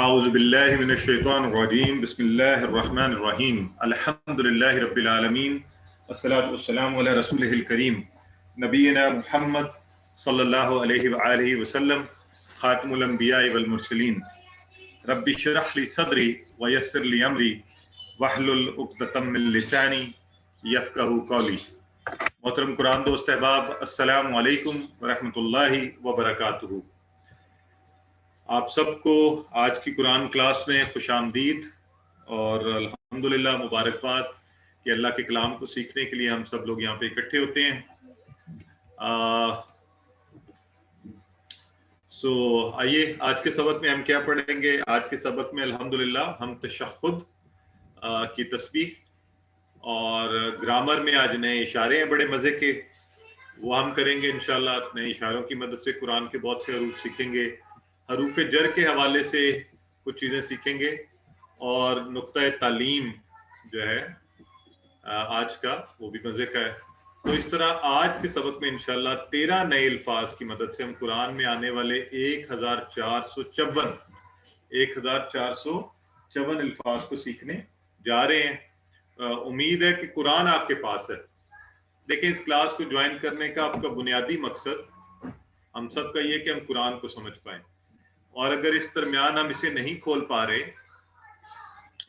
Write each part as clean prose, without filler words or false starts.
اعوذ باللہ من الشیطان الرجیم بسم اللہ الرحمن الرحیم الحمد للہ رب العالمین والصلاة والسلام علی رسولہ الکریم نبینا محمد صلی اللہ علیہ وآلہ وسلم خاتم الانبیاء والمرسلین رب اشرح لی صدری ویسر لی امری واحلل عقدۃ من لسانی یفقہوا قولی۔ محترم قرآن دوست احباب، السلام علیکم ورحمۃ اللہ وبرکاتہ۔ آپ سب کو آج کی قرآن کلاس میں خوش آمدید اور الحمدللہ مبارکباد کہ اللہ کے کلام کو سیکھنے کے لیے ہم سب لوگ یہاں پہ اکٹھے ہوتے ہیں۔ آئیے آج کے سبق میں ہم کیا پڑھیں گے۔ آج کے سبق میں الحمدللہ ہم تشہد کی تسبیح اور گرامر میں آج نئے اشارے ہیں بڑے مزے کے، وہ ہم کریں گے انشاءاللہ۔ نئے اشاروں کی مدد سے قرآن کے بہت سے حروف سیکھیں گے، حروف جر کے حوالے سے کچھ چیزیں سیکھیں گے، اور نقطہ تعلیم جو ہے آج کا وہ بھی مزے کا ہے۔ تو اس طرح آج کے سبق میں انشاءاللہ 13 نئے الفاظ کی مدد سے ہم قرآن میں آنے والے 1454 الفاظ کو سیکھنے جا رہے ہیں۔ امید ہے کہ قرآن آپ کے پاس ہے، لیکن اس کلاس کو جوائن کرنے کا آپ کا بنیادی مقصد ہم سب کا یہ کہ ہم قرآن کو سمجھ پائیں، اور اگر اس درمیان ہم اسے نہیں کھول پا رہے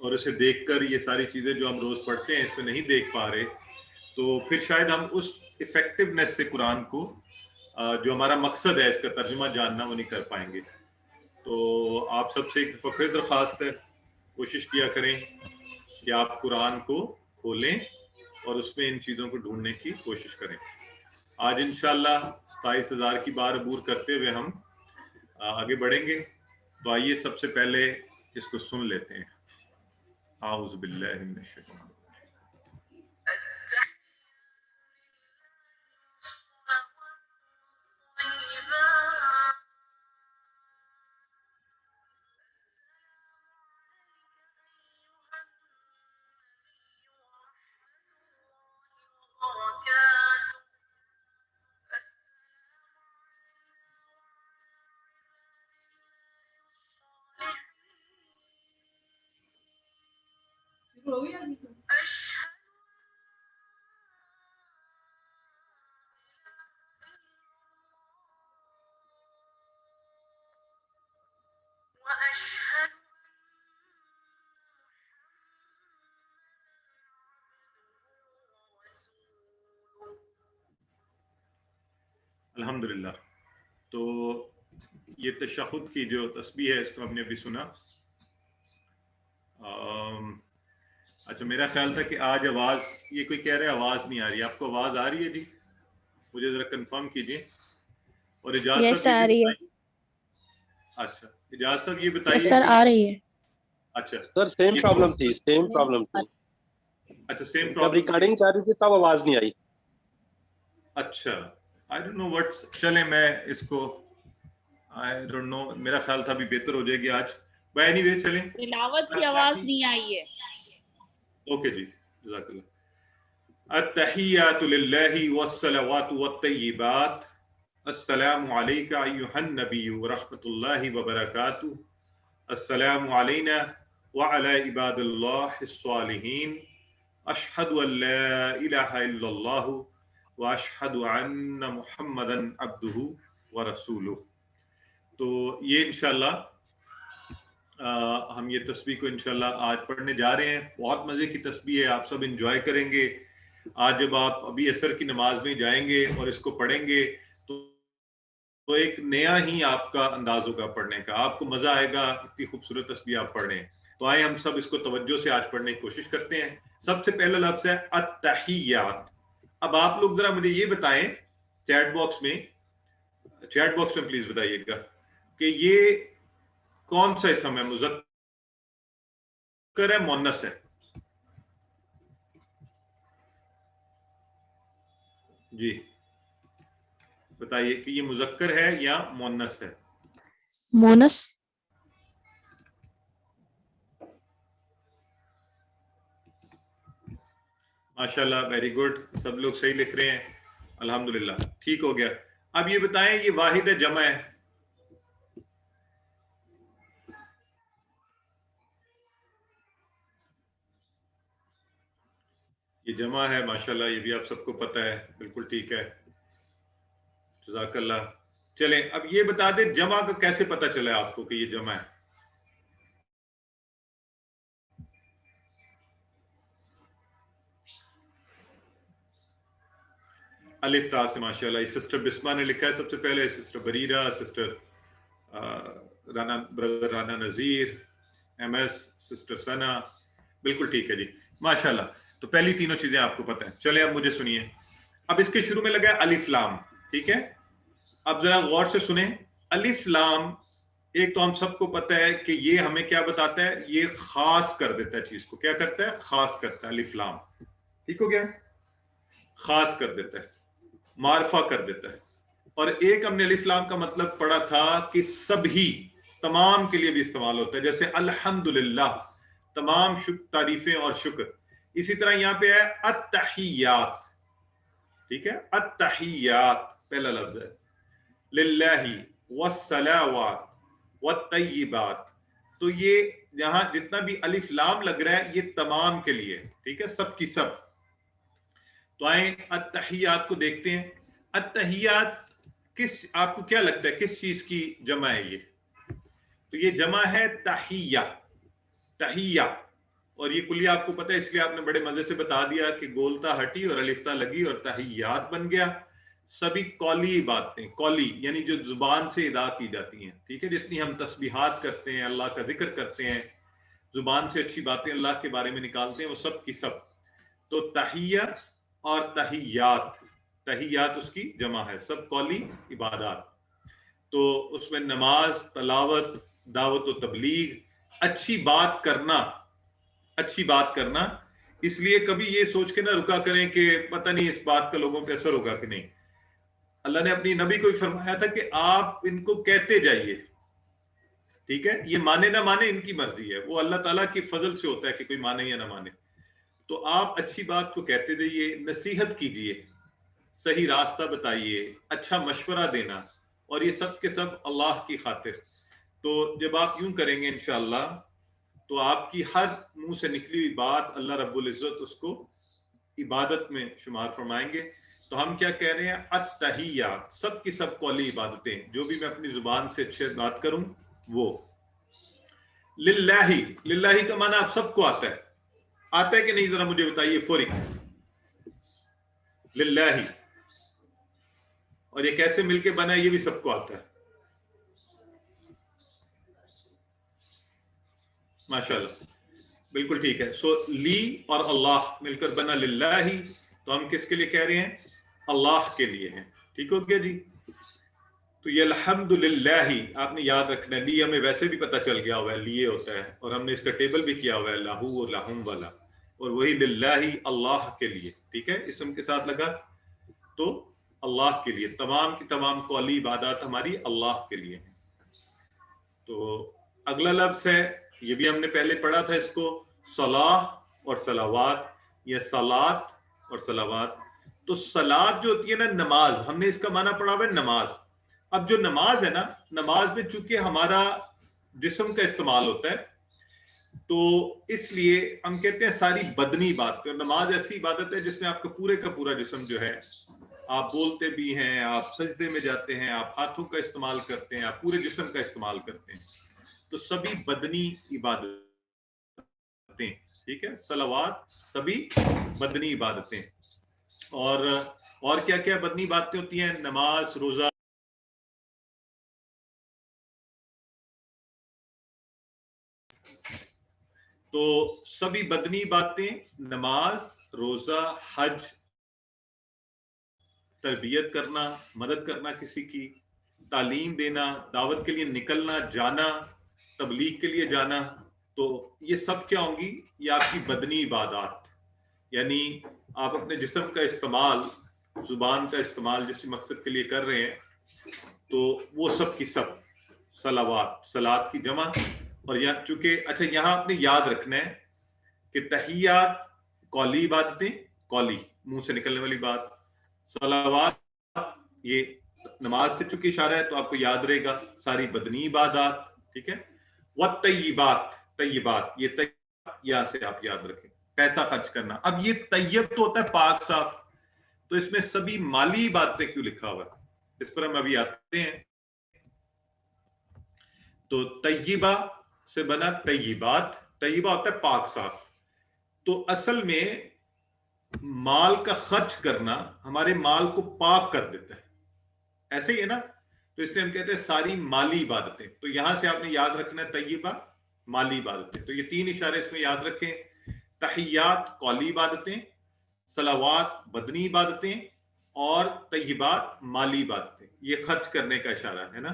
اور اسے دیکھ کر یہ ساری چیزیں جو ہم روز پڑھتے ہیں اس میں نہیں دیکھ پا رہے، تو پھر شاید ہم اس افیکٹونیس سے قرآن کو جو ہمارا مقصد ہے اس کا ترجمہ جاننا وہ نہیں کر پائیں گے۔ تو آپ سب سے ایک دفعہ پھر درخواست ہے، کوشش کیا کریں کہ آپ قرآن کو کھولیں اور اس میں ان چیزوں کو ڈھونڈنے کی کوشش کریں۔ آج انشاءاللہ 27,000 کی بار عبور کرتے ہوئے ہم آگے بڑھیں گے، تو آئیے سب سے پہلے اس کو سن لیتے ہیں۔ اعوذ باللہ من الشیطان الحمدللہ۔ تو یہ تشہد کی جو تسبیح ہے اس کو ہم نے ابھی سنا۔ اچھا، میرا خیال تھا کہ آج آواز، یہ کوئی کہہ رہے آواز نہیں آ رہی، آپ کو آواز آ رہی ہے؟ جی مجھے ذرا کنفرم کیجئے۔ اور اجازت آ رہی ہے۔ اچھا اجازت صاحب یہ بتائیے سر آ رہی ہے۔ اچھا سر سیم پرابلم تھی۔ اچھا سیم جب پرابلم ریکارڈنگ چل رہی تھی تب آواز نہیں آئی۔ اچھا آئی ڈونٹ نو وٹس، چلیں میں اس کو آئی ڈونٹ نو، میرا خیال تھا ابھی بہتر ہو جائے گی آج۔ بائی اینی وے چلیں، تلاوت کی آواز نہیں آئی ہے۔ اوکے جی، جزاک اللہ۔ التحیات للہ والصلوات والطیبات، السلام علیک ایھا النبی ورحمۃ اللہ وبرکاتہ، السلام علینا وعلی عباد اللہ الصالحین، اشہد ان لا الہ الا اللہ واشہد ان محمدا عبدہ ورسولہ۔ تو یہ انشاءاللہ ہم یہ تسبیح کو انشاءاللہ آج پڑھنے جا رہے ہیں۔ بہت مزے کی تسبیح ہے، آپ سب انجوائے کریں گے۔ آج جب آپ ابھی عصر کی نماز میں جائیں گے اور اس کو پڑھیں گے تو ایک نیا ہی آپ کا انداز ہوگا پڑھنے کا، آپ کو مزہ آئے گا، اتنی خوبصورت تسبیح آپ پڑھ رہے ہیں۔ تو آئے ہم سب اس کو توجہ سے آج پڑھنے کی کوشش کرتے ہیں۔ سب سے پہلا لفظ ہے التحیات۔ اب آپ لوگ ذرا مجھے یہ بتائیں چیٹ باکس میں پلیز بتائیے گا کہ یہ کون سا اسم ہے، مذکر ہے مؤنث ہے؟ جی بتائیے کہ یہ مذکر ہے یا مؤنث ہے؟ مونس۔ ماشاءاللہ، ویری گڈ، سب لوگ صحیح لکھ رہے ہیں، الحمدللہ ٹھیک ہو گیا۔ اب یہ بتائیں یہ واحد ہے جمع ہے؟ یہ جمع ہے ماشاءاللہ، یہ بھی آپ سب کو پتہ ہے، بالکل ٹھیک ہے، جزاک اللہ۔ چلیں اب یہ بتا دیں جمع کا کیسے پتہ چلا آپ کو کہ یہ جمع ہے؟ الف تا سے ماشاءاللہ، یہ سسٹر بسمہ نے لکھا ہے سب سے پہلے، sister Bareera, sister brother Rana Nazir, M S, sister Sana, بالکل ٹھیک ہے جی ماشاءاللہ۔ تو پہلی تینوں چیزیں آپ کو پتہ ہیں۔ چلیں اب مجھے سنیے، اب اس کے شروع میں لگا ہے الف لام، ٹھیک ہے؟ اب ذرا غور سے سنیں، الف لام ایک تو ہم سب کو پتہ ہے کہ یہ ہمیں کیا بتاتا ہے، یہ خاص کر دیتا ہے چیز کو، کیا کرتا ہے؟ خاص کرتا ہے، الف لام ٹھیک ہو گیا، خاص کر دیتا ہے، معرفہ کر دیتا ہے۔ اور ایک ہم نے الف لام کا مطلب پڑھا تھا کہ سبھی، تمام کے لیے بھی استعمال ہوتا ہے، جیسے الحمدللہ، تمام تعریفیں اور شکر۔ اسی طرح یہاں پہ ہے التحیات، ٹھیک ہے، التحیات پہلا لفظ ہے، للہ والصلاوات والطیبات، تو یہ یہاں جتنا بھی الف لام لگ رہا ہے یہ تمام کے لیے، ٹھیک ہے، سب کی سب۔ تو آئیں التحیات کو دیکھتے ہیں۔ التحیات کس، آپ کو کیا لگتا ہے کس چیز کی جمع ہے یہ؟ تو یہ جمع ہے تحیہ، تحیہ، اور یہ کلیہ آپ کو پتہ ہے، اس لیے آپ نے بڑے مزے سے بتا دیا کہ گولتا ہٹی اور الفتا لگی اور تحیات بن گیا۔ سبھی قولی باتیں، قولی یعنی جو زبان سے ادا کی جاتی ہیں، ٹھیک ہے، جتنی ہم تسبیحات کرتے ہیں، اللہ کا ذکر کرتے ہیں، زبان سے اچھی باتیں اللہ کے بارے میں نکالتے ہیں، وہ سب کی سب۔ تو تحیہ اور تحیات، تحیات اس کی جمع ہے، سب قولی عبادات۔ تو اس میں نماز، تلاوت، دعوت و تبلیغ، اچھی بات کرنا، اچھی بات کرنا۔ اس لیے کبھی یہ سوچ کے نہ رکا کریں کہ پتہ نہیں اس بات کا لوگوں پہ اثر ہوگا کہ نہیں۔ اللہ نے اپنی نبی کو فرمایا تھا کہ آپ ان کو کہتے جائیے، ٹھیک ہے، یہ مانے نہ مانے ان کی مرضی ہے، وہ اللہ تعالیٰ کے فضل سے ہوتا ہے کہ کوئی مانے یا نہ مانے۔ تو آپ اچھی بات کو کہتے جائیے، نصیحت کیجیے، صحیح راستہ بتائیے، اچھا مشورہ دینا، اور یہ سب کے سب اللہ کی خاطر۔ تو جب آپ یوں کریں گے انشاءاللہ تو آپ کی ہر منہ سے نکلی ہوئی بات اللہ رب العزت اس کو عبادت میں شمار فرمائیں گے۔ تو ہم کیا کہہ رہے ہیں؟ التحیات، سب کی سب قولی عبادتیں، جو بھی میں اپنی زبان سے اچھے بات کروں وہ۔ للہ، للہ کا معنی آپ سب کو آتا ہے، آتا ہے کہ نہیں؟ ذرا مجھے بتائیے فوری۔ للہ، اور یہ کیسے مل کے بنا ہے یہ بھی سب کو آتا ہے، ماشاءاللہ، بالکل ٹھیک ہے۔ سو لی اور اللہ مل کر بنا للہ، تو ہم کس کے لیے کہہ رہے ہیں؟ اللہ کے لیے ہیں، ٹھیک ہو گیا جی۔ تو یہ الحمدللہ آپ نے یاد رکھنا ہے، لی ہمیں ویسے بھی پتہ چل گیا ہوا ہے، لیے ہوتا ہے، اور ہم نے اس کا ٹیبل بھی کیا ہوا ہے، لہو اور لہم والا، اور وہی للہ اللہ کے لیے، ٹھیک ہے، اسم کے ساتھ لگا، تو اللہ کے لیے، تمام کی تمام قولی عبادات ہماری اللہ کے لیے ہیں۔ تو اگلا لفظ ہے، یہ بھی ہم نے پہلے پڑھا تھا اس کو، صلاح اور صلوات، یا صلات اور صلوات۔ تو صلات جو ہوتی ہے نا، نماز، ہم نے اس کا معنی پڑھا ہوا ہے نماز۔ اب جو نماز ہے نا، نماز میں چونکہ ہمارا جسم کا استعمال ہوتا ہے، تو اس لیے ہم کہتے ہیں ساری بدنی بات، اور نماز ایسی عبادت ہے جس میں آپ کا پورا جسم جو ہے، آپ بولتے بھی ہیں، آپ سجدے میں جاتے ہیں، آپ ہاتھوں کا استعمال کرتے ہیں، آپ پورے جسم کا استعمال کرتے ہیں، تو سبھی بدنی عبادتیں، ٹھیک ہے، صلوات سبھی بدنی عبادتیں۔ اور کیا کیا بدنی باتیں ہوتی ہیں؟ نماز، روزہ، تو سبھی بدنی باتیں، نماز، روزہ، حج، تربیت کرنا، مدد کرنا کسی کی، تعلیم دینا، دعوت کے لیے نکلنا، جانا، تبلیغ کے لیے جانا، تو یہ سب کیا ہوں گی؟ یہ آپ کی بدنی عبادات، یعنی آپ اپنے جسم کا استعمال، زبان کا استعمال جس مقصد کے لیے کر رہے ہیں، تو وہ سب کی سب صلوات، صلات کی جمع۔ اور یہاں چونکہ اچھا یہاں آپ نے یاد رکھنا ہے کہ تحیات قولی عبادتیں، قولی منہ سے نکلنے والی بات، صلوات یہ نماز سے چونکہ اشارہ ہے تو آپ کو یاد رہے گا ساری بدنی عبادات، ٹھیک ہے۔ والطیبات، طیبات، یہ طیبات یہاں سے آپ یاد رکھیں، پیسہ خرچ کرنا. اب یہ طیب تو ہوتا ہے پاک صاف, تو اس میں سبھی مالی باتیں کیوں لکھا ہوا ہے, اس پر ہم ابھی آتے ہیں. تو طیبہ سے بنا طیبات, طیبہ ہوتا ہے پاک صاف. تو اصل میں مال کا خرچ کرنا ہمارے مال کو پاک کر دیتا ہے, ایسے ہی ہے نا. تو اس لیے ہم کہتے ہیں ساری مالی عبادتیں. تو یہاں سے آپ نے یاد رکھنا ہے طیبہ مالی عبادتیں. تو یہ 3 اشارے اس میں یاد رکھیں. تحیات قولی عبادتیں, صلوات بدنی عبادتیں, اور طیبات مالی عبادتیں. یہ خرچ کرنے کا اشارہ ہے نا.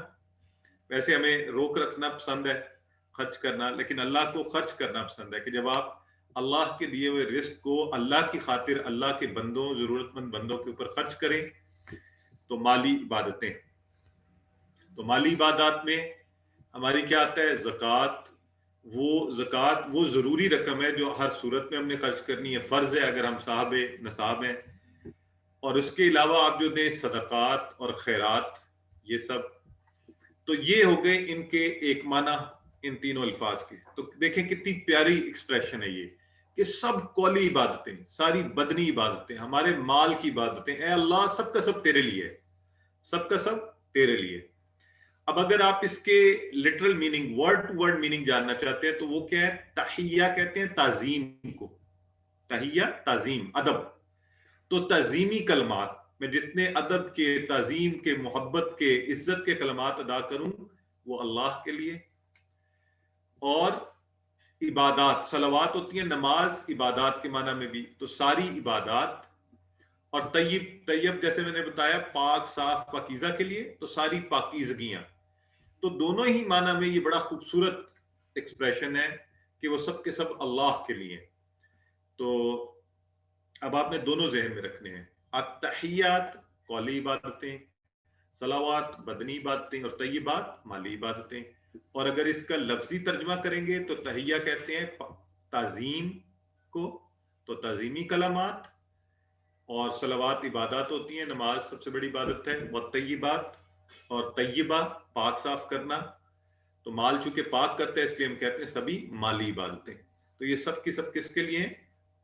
ویسے ہمیں روک رکھنا پسند ہے خرچ کرنا, لیکن اللہ کو خرچ کرنا پسند ہے کہ جب آپ اللہ کے دیے ہوئے رزق کو اللہ کی خاطر اللہ کے بندوں, ضرورت مند بندوں کے اوپر خرچ کریں, تو مالی عبادتیں. تو مالی عبادات میں ہماری کیا آتا ہے؟ زکوٰۃ. زکوٰۃ وہ ضروری رقم ہے جو ہر صورت میں ہم نے خرچ کرنی ہے, فرض ہے اگر ہم صاحب نصاب ہیں. اور اس کے علاوہ آپ جو دیں صدقات اور خیرات, یہ سب. تو یہ ہو گئے ان کے ایک معنی ان تینوں الفاظ کے. تو دیکھیں کتنی پیاری ایکسپریشن ہے یہ کہ سب قولی عبادتیں, ساری بدنی عبادتیں, ہمارے مال کی عبادتیں, اے اللہ سب کا سب تیرے لیے, سب کا سب تیرے لیے. اب اگر آپ اس کے literal meaning, word to word meaning جاننا چاہتے ہیں تو وہ کیا ہے؟ تحیہ کہتے ہیں تعظیم کو. تحیہ تعظیم, ادب. تو تعظیمی کلمات میں جس نے ادب کے, تعظیم کے, محبت کے, عزت کے کلمات ادا کروں وہ اللہ کے لیے. اور عبادات, صلوات ہوتی ہیں نماز عبادات کے معنی میں بھی, تو ساری عبادات. اور طیب جیسے میں نے بتایا پاک صاف پاکیزہ کے لیے, تو ساری پاکیزگیاں. تو دونوں ہی معنی میں یہ بڑا خوبصورت ایکسپریشن ہے کہ وہ سب کے سب اللہ کے لیے. تو اب آپ نے دونوں ذہن میں رکھنے ہیں. التحیات قولی عبادتیں, صلوات بدنی عبادتیں, اور طیبات مالی عبادتیں. اور اگر اس کا لفظی ترجمہ کریں گے تو تحیہ کہتے ہیں تعظیم کو, تو تعظیمی کلمات. اور صلوات عبادات ہوتی ہیں, نماز سب سے بڑی عبادت ہے. والطیبات, اور طیبہ پاک صاف کرنا. تو مال چونکہ پاک کرتا ہے اس لیے ہم کہتے ہیں سبھی مالی عبادتیں. تو یہ سب کی سب کس کے لیے ہیں؟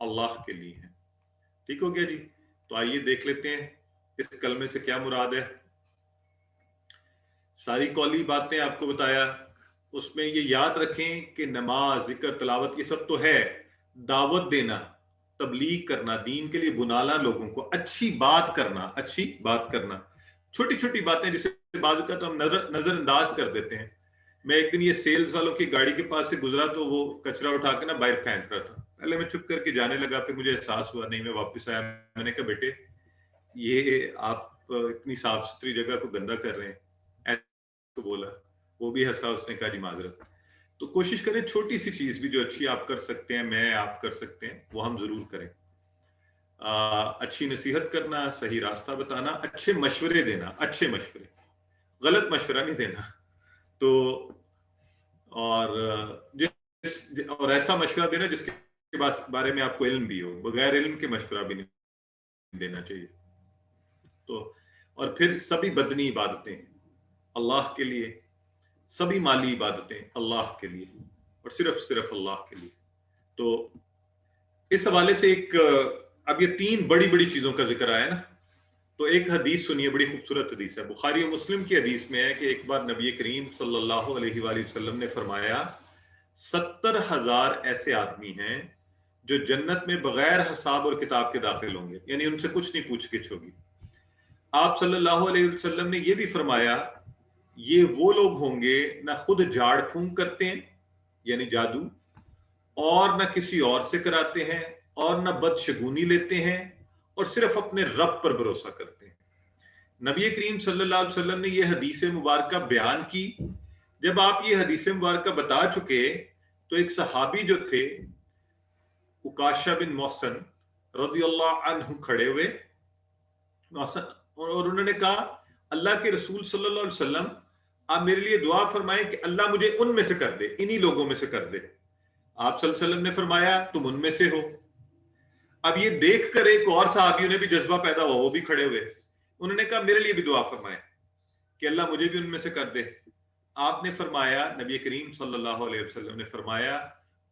اللہ کے لیے ہیں. ٹھیک ہو گیا جی. تو آئیے دیکھ لیتے ہیں اس کلمے سے کیا مراد ہے. ساری قولی باتیں آپ کو بتایا, اس میں یہ یاد رکھیں کہ نماز, ذکر, تلاوت یہ سب تو ہے. دعوت دینا, تبلیغ کرنا, دین کے لیے بنانا لوگوں کو, اچھی بات کرنا, اچھی بات کرنا, چھوٹی چھوٹی باتیں جسے بعض اوقات ہم نظر انداز کر دیتے ہیں. میں ایک دن یہ سیلز والوں کی گاڑی کے پاس سے گزرا تو وہ کچرا اٹھا کے نا باہر پھینک رہا تھا. پہلے میں چپ کر کے جانے لگا, پھر مجھے احساس ہوا, نہیں میں واپس آیا, میں نے کہا بیٹے یہ آپ اتنی صاف ستھری جگہ کو گندا کر رہے ہیں. ایسا بولا, وہ بھی ہنسا, اس نے کہا جی معذرت. تو کوشش کریں چھوٹی سی چیز بھی جو اچھی آپ کر سکتے ہیں, میں آپ کر سکتے ہیں, وہ ہم ضرور کریں. اچھی نصیحت کرنا, صحیح راستہ بتانا, اچھے مشورے دینا, اچھے مشورے, غلط مشورہ نہیں دینا. تو اور ایسا مشورہ دینا جس کے بارے میں آپ کو علم بھی ہو, بغیر علم کے مشورہ بھی نہیں دینا چاہیے. تو اور پھر سبھی بدنی عبادتیں اللہ کے لیے, سبھی مالی عبادتیں اللہ کے لیے, اور صرف اللہ کے لیے. تو اس حوالے سے ایک, اب یہ 3 بڑی بڑی چیزوں کا ذکر آیا نا. تو ایک حدیث سنیے, بڑی خوبصورت حدیث ہے, بخاری و مسلم کی حدیث میں ہے کہ ایک بار نبی کریم صلی اللہ علیہ وآلہ وسلم نے فرمایا 70,000 ایسے آدمی ہیں جو جنت میں بغیر حساب اور کتاب کے داخل ہوں گے, یعنی ان سے کچھ نہیں پوچھ گچھ ہوگی. آپ صلی اللہ علیہ وسلم نے یہ بھی فرمایا یہ وہ لوگ ہوں گے نہ خود جھاڑ پھونک کرتے ہیں یعنی جادو, اور نہ کسی اور سے کراتے ہیں, اور نہ بدشگونی لیتے ہیں, اور صرف اپنے رب پر بھروسہ کرتے ہیں. نبی کریم صلی اللہ علیہ وسلم نے یہ حدیث مبارکہ بیان کی. جب آپ یہ حدیث مبارکہ بتا چکے تو ایک صحابی جو تھے عکاشہ بن محصن رضی اللہ عنہ کھڑے ہوئے, اور انہوں نے کہا اللہ کے رسول صلی اللہ علیہ وسلم آپ میرے لیے دعا فرمائیں کہ اللہ مجھے ان میں سے کر دے, انہی لوگوں میں سے کر دے. آپ صلی اللہ علیہ وسلم نے فرمایا تم ان میں سے ہو. اب یہ دیکھ کر ایک اور صحابیوں نے بھی جذبہ پیدا ہوا, وہ بھی کھڑے ہوئے, انہوں نے کہا میرے لیے بھی دعا فرمائیں کہ اللہ مجھے بھی ان میں سے کر دے. آپ نے فرمایا, نبی کریم صلی اللہ علیہ وسلم نے فرمایا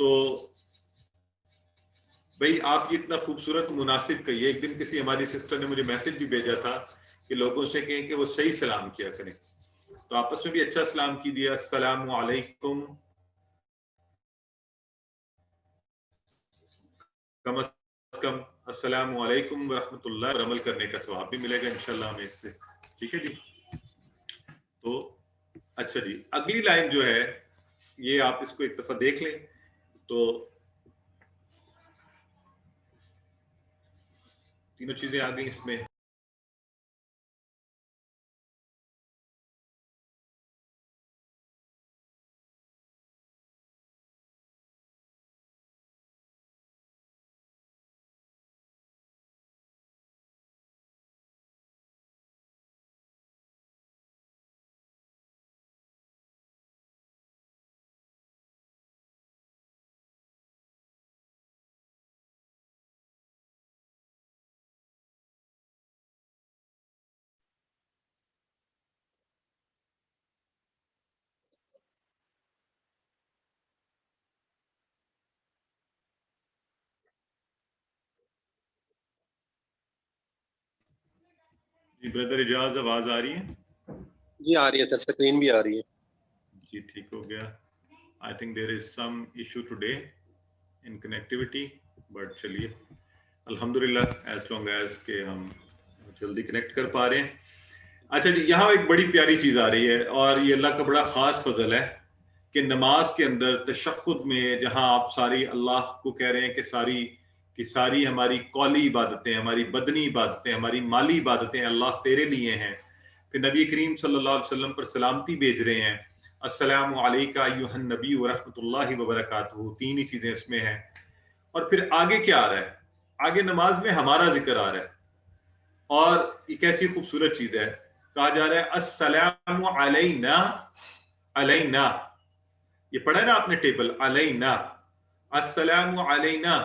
تو بھائی آپ یہ اتنا خوبصورت مناسب کہیے. ایک دن کسی ہماری سسٹر نے مجھے میسج بھی بھیجا تھا کہ لوگوں سے کہیں کہ وہ صحیح سلام کیا کریں, تو آپس میں بھی اچھا سلام کیجیے, السلام علیکم, کم از کم السلام علیکم ورحمۃ اللہ, پر عمل کرنے کا ثواب بھی ملے گا انشاءاللہ ہمیں اس سے. ٹھیک ہے جی. تو اچھا جی, اگلی لائن جو ہے یہ آپ اس کو ایک دفعہ دیکھ لیں. تو تینوں چیزیں آ گئی اس میں. جی بردر اجاز, آواز آ رہی ہے؟ جی آ رہی ہے سر, اسکرین بھی آ رہی ہے. جی ٹھیک ہو گیا. I think there is some issue today in connectivity, but چلیے الحمدللہ ایز لانگ ایز کہ ہم جلدی کنیکٹ کر پا رہے ہیں. اچھا جی, یہاں ایک بڑی پیاری چیز آ رہی ہے, اور یہ اللہ کا بڑا خاص فضل ہے کہ نماز کے اندر تشہد میں جہاں آپ ساری اللہ کو کہہ رہے ہیں کہ ساری ہماری قولی عبادتیں, ہماری بدنی عبادتیں, ہماری مالی عبادتیں اللہ تیرے لیے ہیں, پھر نبی کریم صلی اللہ علیہ وسلم پر سلامتی بھیج رہے ہیں, السلام علیکہ ایھا النبی ورحمۃ اللہ وبرکاتہ, تین ہی چیزیں اس میں ہیں. اور پھر آگے کیا آ رہا ہے؟ آگے نماز میں ہمارا ذکر آ رہا ہے, اور یہ کیسی خوبصورت چیز ہے. کہا جا رہا ہے السلام علینا, علینا, یہ پڑھا ہے نا آپ نے ٹیبل, علینا, السلام علینا,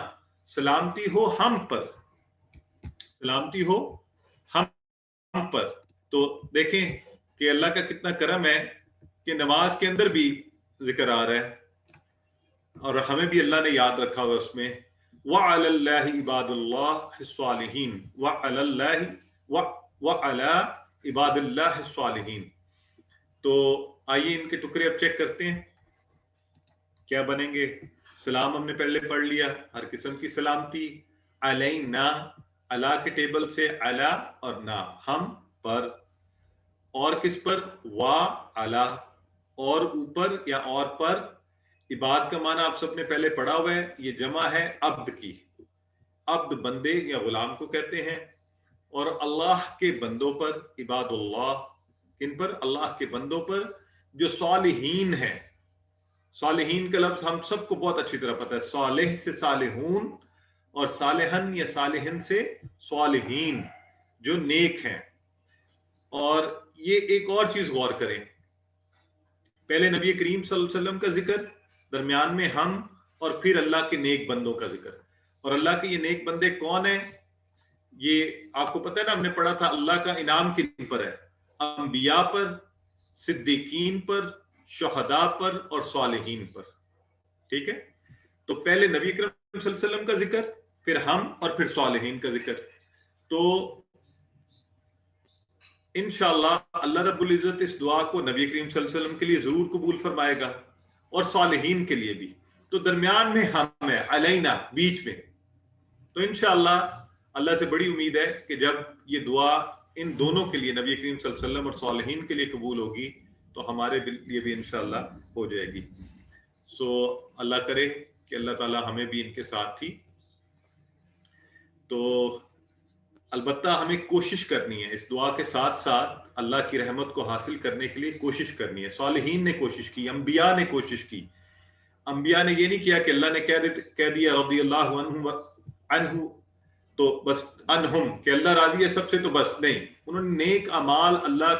سلامتی ہو ہم پر, سلامتی ہو ہم پر. تو دیکھیں کہ اللہ کا کتنا کرم ہے کہ نماز کے اندر بھی ذکر آ رہا ہے, اور ہمیں بھی اللہ نے یاد رکھا ہوا اس میں. وَعَلَى اللَّهِ عِبَادُ اللَّهِ الصَّالِحِينَ, وَعَلَى اللَّهِ وَعَلَى عِبَادِ اللَّهِ الصَّالِحِينَ. تو آئیے ان کے ٹکڑے اب چیک کرتے ہیں کیا بنیں گے. سلام ہم نے پہلے پڑھ لیا, ہر قسم کی سلامتی. علینا, اللہ کے ٹیبل سے علا اور نا, ہم پر. اور کس پر؟ وا علا, اور اوپر یا اور پر. عباد کا معنی آپ سب نے پہلے پڑھا ہوا ہے, یہ جمع ہے عبد کی. عبد بندے یا غلام کو کہتے ہیں. اور اللہ کے بندوں پر, عباد اللہ, کن پر؟ اللہ کے بندوں پر جو صالحین ہیں. صالحین کا لفظ ہم سب کو بہت اچھی طرح پتہ ہے, صالح سے صالحون, اور صالحن یا صالحن سے صالحین, جو نیک ہیں. اور یہ ایک اور چیز غور کریں, پہلے نبی کریم صلی اللہ علیہ وسلم کا ذکر, درمیان میں ہم, اور پھر اللہ کے نیک بندوں کا ذکر. اور اللہ کے یہ نیک بندے کون ہیں؟ یہ آپ کو پتہ ہے نا, ہم نے پڑھا تھا اللہ کا انعام کن پر ہے؟ انبیاء پر, صدیقین پر, شہداء پر, اور صالحین پر. ٹھیک ہے, تو پہلے نبی کریم صلی اللہ علیہ وسلم کا ذکر, پھر ہم, اور پھر صالحین کا ذکر. تو انشاءاللہ اللہ رب العزت اس دعا کو نبی کریم صلی اللہ علیہ وسلم کے لیے ضرور قبول فرمائے گا, اور صالحین کے لیے بھی. تو درمیان میں ہم ہے, علینا, بیچ میں. تو انشاءاللہ اللہ سے بڑی امید ہے کہ جب یہ دعا ان دونوں کے لیے, نبی کریم صلی اللہ علیہ وسلم اور صالحین کے لیے قبول ہوگی, تو ہمارے لیے بھی انشاءاللہ ہو جائے گی. سو اللہ کرے کہ اللہ تعالی ہمیں بھی ان کے ساتھ ہی. تو البتہ ہمیں کوشش کرنی ہے اس دعا کے ساتھ ساتھ اللہ کی رحمت کو حاصل کرنے کے لیے کوشش کرنی ہے. صالحین نے کوشش کی, انبیاء نے کوشش کی. انبیاء نے یہ نہیں کیا کہ اللہ نے کہہ دیا رضی اللہ عنہ تو بس انہم, کہ اللہ راضی ہے سب سے تو بس نہیں. انہوں نے نیک اعمال اللہ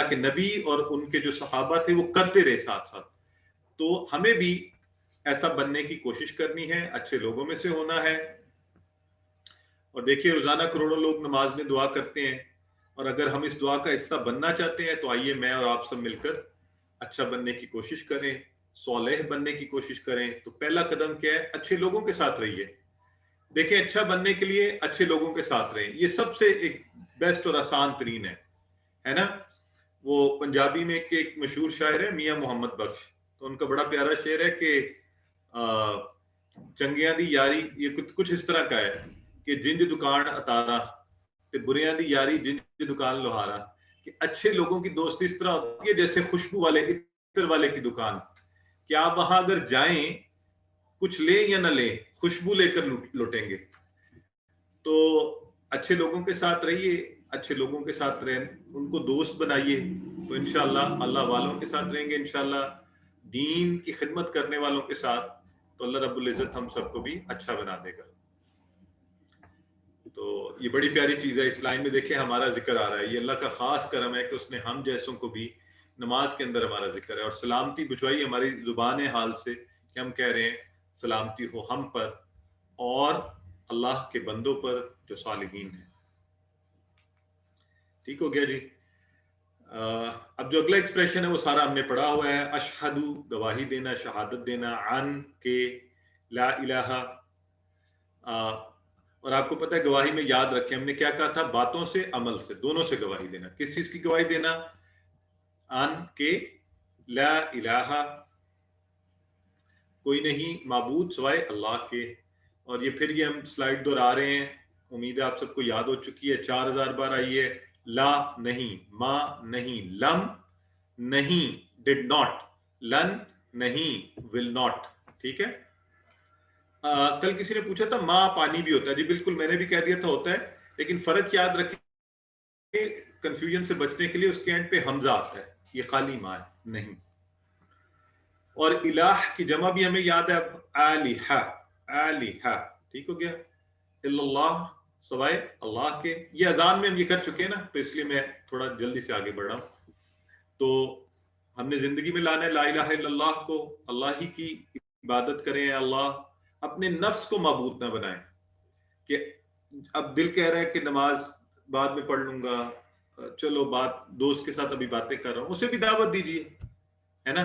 کے نبی اور ان کے جو صحابہ تھے وہ کرتے رہے ساتھ ساتھ. تو ہمیں بھی ایسا بننے کی کوشش کرنی ہے, اچھے لوگوں میں سے ہونا ہے. اور دیکھیے روزانہ کروڑوں لوگ نماز میں دعا کرتے ہیں, اور اگر ہم اس دعا کا حصہ بننا چاہتے ہیں تو آئیے میں اور آپ سب مل کر اچھا بننے کی کوشش کریں, صالح بننے کی کوشش کریں تو پہلا قدم کیا ہے؟ اچھے لوگوں کے ساتھ رہیے. دیکھیں اچھا بننے کے لیے اچھے لوگوں کے ساتھ رہیں, یہ سب سے ایک بیسٹ اور آسان ترین ہے نا. وہ پنجابی میں ایک مشہور شاعر ہے میاں محمد بخش, تو ان کا بڑا پیارا شعر ہے کہ چنگیاں دی یاری, یہ کچھ اس طرح کا ہے کہ جنج دکان اتارا تے بریاں دی یاری جنج دکان لوہارا, کہ اچھے لوگوں کی دوستی اس طرح ہوتی ہے جیسے خوشبو والے عطر والے کی دکان, کہ آپ وہاں اگر جائیں کچھ لیں یا نہ لیں خوشبو لے کر لوٹیں گے. تو اچھے لوگوں کے ساتھ رہیے, اچھے لوگوں کے ساتھ رہیں, ان کو دوست بنائیے, تو انشاءاللہ اللہ والوں کے ساتھ رہیں گے, انشاءاللہ دین کی خدمت کرنے والوں کے ساتھ, تو اللہ رب العزت ہم سب کو بھی اچھا بنا دے گا. تو یہ بڑی پیاری چیز ہے. اس لائن میں دیکھیں ہمارا ذکر آ رہا ہے, یہ اللہ کا خاص کرم ہے کہ اس نے ہم جیسوں کو بھی نماز کے اندر ہمارا ذکر ہے. اور سلامتی بچھوائی ہماری زبان حال سے کہ ہم کہہ رہے ہیں سلامتی ہو ہم پر اور اللہ کے بندوں پر جو صالحین ہیں. ٹھیک ہو گیا جی. اب جو اگلا ایکسپریشن ہے وہ سارا ہم نے پڑھا ہوا ہے. اشہدو گواہی دینا, شہادت دینا, عن کے لا الہ. اور آپ کو پتہ ہے گواہی میں یاد رکھیں ہم نے کیا کہا تھا, باتوں سے عمل سے دونوں سے گواہی دینا. کس چیز کی گواہی دینا؟ عن کے لا الہ, کوئی نہیں معبود سوائے اللہ کے. اور یہ پھر یہ ہم سلائیڈ دہرا رہے ہیں, امید ہے آپ سب کو یاد ہو چکی ہے, 4000 بار آئی ہے. لا نہیں, ما نہیں, لم نہیں, ڈڈ ناٹ, لن نہیں, ول ناٹ. ٹھیک ہے. کل کسی نے پوچھا تھا ماں پانی بھی ہوتا ہے, جی بالکل میں نے بھی کہہ دیا تھا ہوتا ہے, لیکن فرق یاد رکھیں کنفیوژن سے بچنے کے لیے اس کے اینڈ پہ حمزہ آتا ہے, یہ خالی ماں ہے نہیں. اور الہ کی جمع بھی ہمیں یاد ہے اب, الہ, الہ. ٹھیک ہو گیا. اللہ سوائے اللہ کے, یہ اذان میں ہم یہ کر چکے ہیں نا, تو اس لیے میں تھوڑا جلدی سے آگے بڑھ رہا ہوں. تو ہم نے زندگی میں لانا ہے لا الہ الا اللہ کو, اللہ ہی کی عبادت کریں. اللہ اپنے نفس کو معبود نہ بنائیں کہ اب دل کہہ رہا ہے کہ نماز بعد میں پڑھ لوں گا, چلو بات دوست کے ساتھ ابھی باتیں کر رہا ہوں, اسے بھی دعوت دیجیے, ہے نا.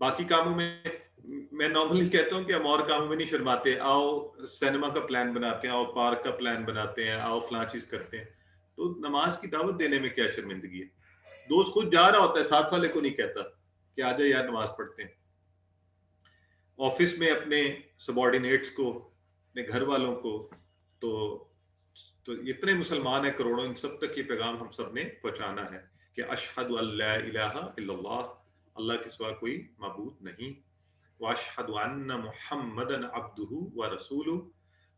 باقی کاموں میں نارملی کہتا ہوں کہ ہم اور کاموں میں نہیں شرماتے, آؤ سینما کا پلان بناتے ہیں, آؤ پارک کا پلان بناتے ہیں, آؤ فلاں چیز کرتے ہیں. تو نماز کی دعوت دینے میں کیا شرمندگی ہے؟ دوست خود جا رہا ہوتا ہے, ساتھ والے کو نہیں کہتا کہ آ جائے یار نماز پڑھتے ہیں. آفس میں اپنے سبارڈینیٹس کو, اپنے گھر والوں کو, تو اتنے مسلمان ہیں کروڑوں, ان سب تک یہ پیغام ہم سب نے پہنچانا ہے کہ اشہد ان لا الہ الا اللہ, اللہ کے سوا کوئی معبود نہیں, واشہد ان محمدا عبدہ ورسولہ.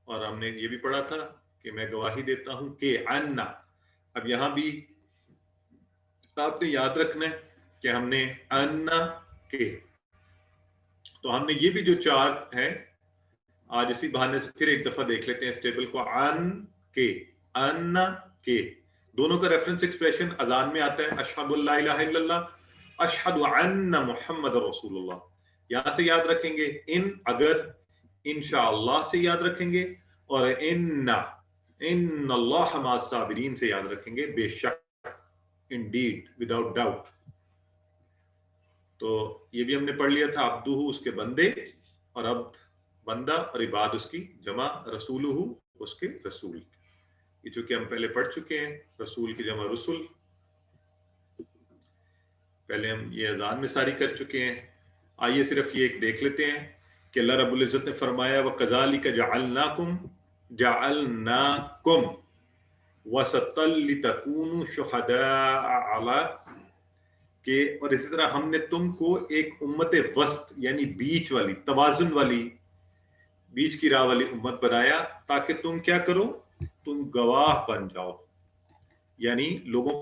اور ہم نے یہ بھی پڑھا تھا کہ میں گواہی دیتا ہوں کہ ان, اب یہاں بھی آپ نے یاد رکھنا ہے کہ ہم نے ان کے, تو ہم نے یہ بھی جو 4 ہیں آج اسی بہانے سے پھر ایک دفعہ دیکھ لیتے ہیں اس ٹیبل کو. ان کے دونوں کا ریفرنس ایکسپریشن اذان میں آتا ہے, اشہد ان لا الہ الا اللہ, اشہد ان محمد رسول اللہ. یہاں سے یاد رکھیں گے ان, اگر انشاءاللہ سے یاد رکھیں گے, اور ان اللہ مع الصابرین سے یاد رکھیں گے, بے شک, انڈیڈ, وداؤٹ ڈاؤٹ. تو یہ بھی ہم نے پڑھ لیا تھا, عبدہ اس کے بندے, اور عبد بندہ, اور عباد اس کی جمع, رسولہ اس کے رسول. یہ چونکہ ہم پہلے پڑھ چکے ہیں, رسول کی جمع رسول, پہلے ہم یہ اذان میں ساری کر چکے ہیں. آئیے صرف یہ ایک دیکھ لیتے ہیں کہ اللہ رب العزت نے فرمایا وَكَذَلِكَ جَعَلْنَاكُمْ وَسَطًا لِتَكُونُوا شُهَدَاءَ عَلَى, کہ اور اسی طرح ہم نے تم کو ایک امت وسط یعنی بیچ والی, توازن والی, بیچ کی راہ والی امت بنایا تاکہ تم کیا کرو, تم گواہ بن جاؤ. یعنی لوگوں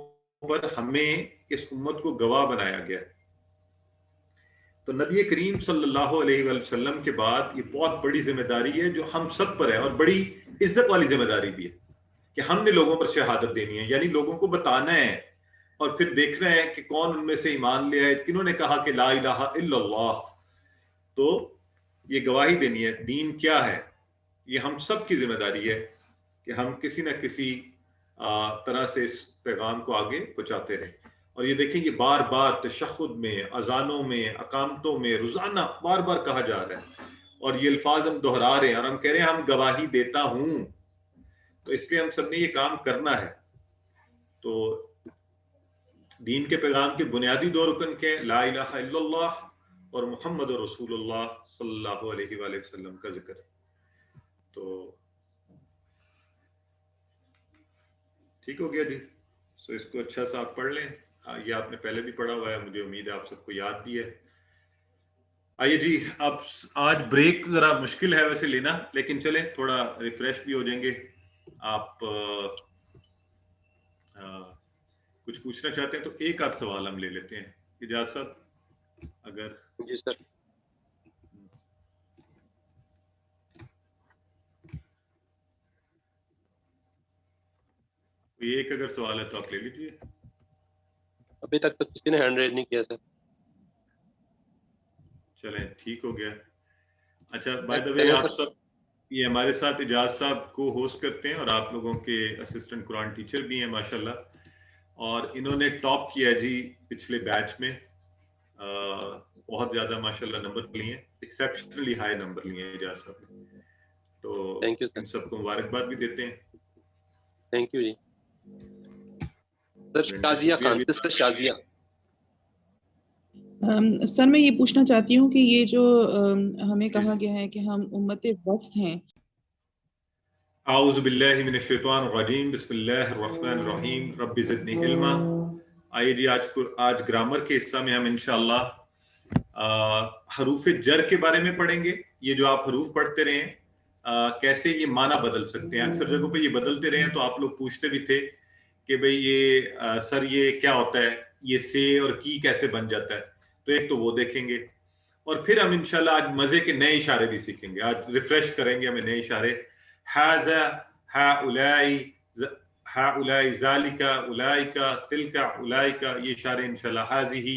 پر ہمیں اس امت کو گواہ بنایا گیا. تو نبی کریم صلی اللہ علیہ وآلہ وسلم کے بعد یہ بہت بڑی ذمہ داری ہے جو ہم سب پر ہے, اور بڑی عزت والی ذمہ داری بھی ہے کہ ہم نے لوگوں پر شہادت دینی ہے, یعنی لوگوں کو بتانا ہے اور پھر دیکھنا ہے کہ کون ان میں سے ایمان لے آئے, کنہوں نے کہا کہ لا الہ الا اللہ. تو یہ گواہی دینی ہے. دین کیا ہے, یہ ہم سب کی ذمہ داری ہے کہ ہم کسی نہ کسی طرح سے اس پیغام کو آگے پہنچاتے رہیں. اور یہ دیکھیں یہ بار بار تشہد میں، اذانوں میں، اقامتوں میں روزانہ بار بار کہا جا رہا ہے، اور یہ الفاظ ہم دہرا رہے ہیں اور ہم کہہ رہے ہیں ہم گواہی دیتا ہوں. تو اس لیے ہم سب نے یہ کام کرنا ہے. تو دین کے پیغام کے بنیادی دو رکن کے لا الہ الا اللہ اور محمد رسول اللہ صلی اللہ علیہ وآلہ وسلم کا ذکر. تو ٹھیک ہو گیا جی. سو اس کو اچھا سا آپ پڑھ لیں. یہ آپ نے پہلے بھی پڑھا ہوا ہے، مجھے امید ہے آپ سب کو یاد بھی ہے. آئیے جی، اب آج بریک ذرا مشکل ہے ویسے لینا، لیکن چلیں تھوڑا ریفریش بھی ہو جائیں گے. آپ کچھ پوچھنا چاہتے ہیں تو ایک آدھ سوال ہم لے لیتے ہیں. اجازت صاحب اگر. جی سر. ایک اگر سوال ہے تو آپ لے لیجیے. ابھی تک تو کسی نے ہینڈ ریز نہیں کیا سر. چلیں ٹھیک ہو گیا. اچھا بائی دا وے آپ سب یہ ہمارے ساتھ اجاز صاحب کو ہوسٹ کرتے ہیں اور آپ لوگوں کے اسسٹنٹ قرآن ٹیچر بھی ہیں ماشاءاللہ، اور انہوں نے ٹاپ کیا جی پچھلے بیچ میں. بہت زیادہ ماشاءاللہ نمبر لیے ہیں، ایکسیپشنلی ہائی نمبر لیے ہیں اجاز صاحب نے. تو ان سب کو مبارکباد بھی دیتے ہیں. تھینک یو جی. Sir Shazia Khan, sister Shazia. Sir میں یہ پوچھنا چاہتی ہوں کہ یہ جو ہمیں کہا گیا ہے کہ ہم امت وسط ہیں. اعوذ باللہ من الشیطان الرجیم، بسم اللہ الرحمن الرحیم، رب زدنی علما. آئیے جی آج گرامر کے حصہ میں ہم انشاءاللہ حروف جر کے بارے میں پڑھیں گے. یہ جو آپ حروف پڑھتے رہے ہیں کیسے یہ معنی بدل سکتے ہیں. اکثر جگہوں پہ یہ بدلتے رہے ہیں تو آپ لوگ پوچھتے بھی تھے کہ بھئی یہ سر یہ کیا ہوتا ہے، یہ سے اور کی کیسے بن جاتا ہے. تو ایک تو وہ دیکھیں گے، اور پھر ہم انشاءاللہ آج مزے کے نئے اشارے بھی سیکھیں گے. آج ریفریش کریں گے ہمیں نئے اشارے. ھذا، ہؤلائی، ہؤلائی، ذالک، اولئک، تلک، اولئک، یہ اشارے انشاءاللہ. ھذہ،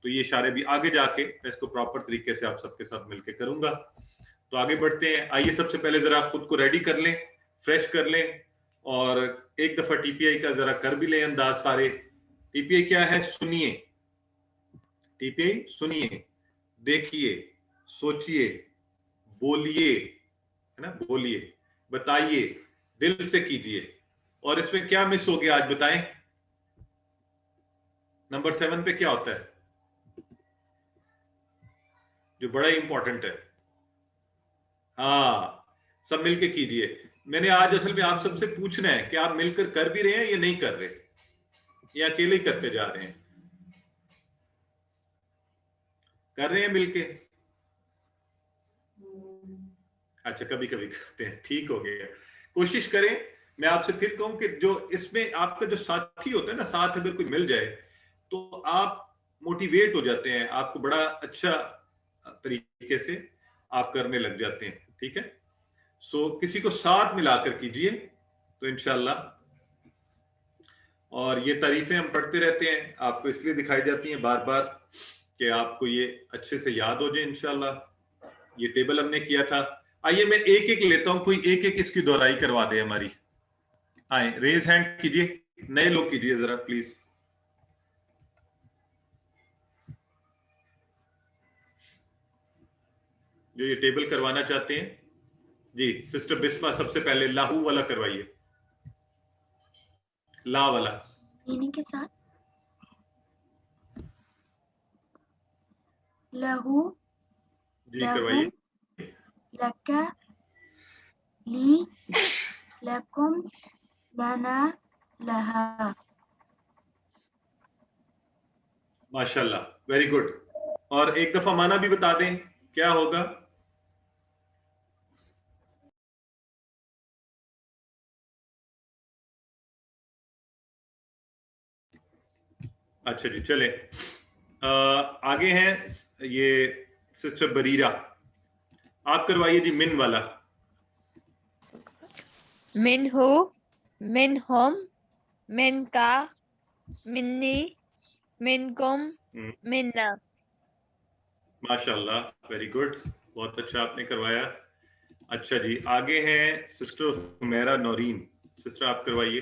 تو یہ اشارے بھی آگے جا کے میں اس کو پراپر طریقے سے آپ سب کے ساتھ مل کے کروں گا. تو آگے بڑھتے ہیں. آئیے سب سے پہلے ذرا خود کو ریڈی کر لیں، فریش کر لیں، اور ایک دفعہ ٹی پی آئی کا ذرا کر بھی لیں انداز سارے. ٹی پی آئی کیا ہے؟ سنیے. ٹی پی آئی سنیے، دیکھیے، سوچیے، بولیے، ہے نا، بولیے، بتائیے، دل سے کیجیے. اور اس میں کیا مس ہو گیا آج بتائیں؟ نمبر 7 پہ کیا ہوتا ہے جو بڑا ہی امپورٹنٹ ہے؟ ہاں، سب مل کے کیجیے. میں نے آج اصل میں آپ سب سے پوچھنا ہے کہ آپ مل کر کر بھی رہے ہیں یا نہیں کر رہے، یا اکیلے ہی کرتے جا رہے ہیں؟ کر رہے ہیں مل کے؟ اچھا کبھی کبھی کرتے ہیں، ٹھیک ہو گیا. کوشش کریں. میں آپ سے پھر کہوں کہ جو اس میں آپ کا جو ساتھی ہوتا ہے نا، ساتھ اگر کوئی مل جائے تو آپ موٹیویٹ ہو جاتے ہیں، آپ کو بڑا اچھا طریقے سے آپ کرنے لگ جاتے ہیں. ٹھیک ہے، سو کسی کو ساتھ ملا کر کیجئے تو انشاءاللہ. اور یہ تعریفیں ہم پڑھتے رہتے ہیں، آپ کو اس لیے دکھائی جاتی ہیں بار بار کہ آپ کو یہ اچھے سے یاد ہو جائے انشاءاللہ. یہ ٹیبل ہم نے کیا تھا. آئیے میں ایک ایک لیتا ہوں، کوئی ایک ایک اس کی دہرائی کروا دے ہماری. آئیں ریز ہینڈ کیجئے، نئے لوگ کیجئے ذرا پلیز. جو یہ ٹیبل کروانا چاہتے ہیں. جی سسٹر بسمہ سب سے پہلے لاہو والا کروائیے، لا والا کے ساتھ. لہو، جی کروائیے. لکا، لی، لکم، لنا، لہا. ماشاءاللہ، ویری گڈ. اور ایک دفعہ معنی بھی بتا دیں کیا ہوگا. اچھا جی چلیں آگے ہیں. یہ سسٹر بریرہ، آپ کروائیے جی من والا. من ہو، من ہم، من کا، منی، من کم، مننا. ماشاءاللہ ویری گڈ، بہت اچھا آپ نے کروایا. اچھا جی آگے ہیں سسٹر حمیرہ نورین. سسٹر آپ کروائیے.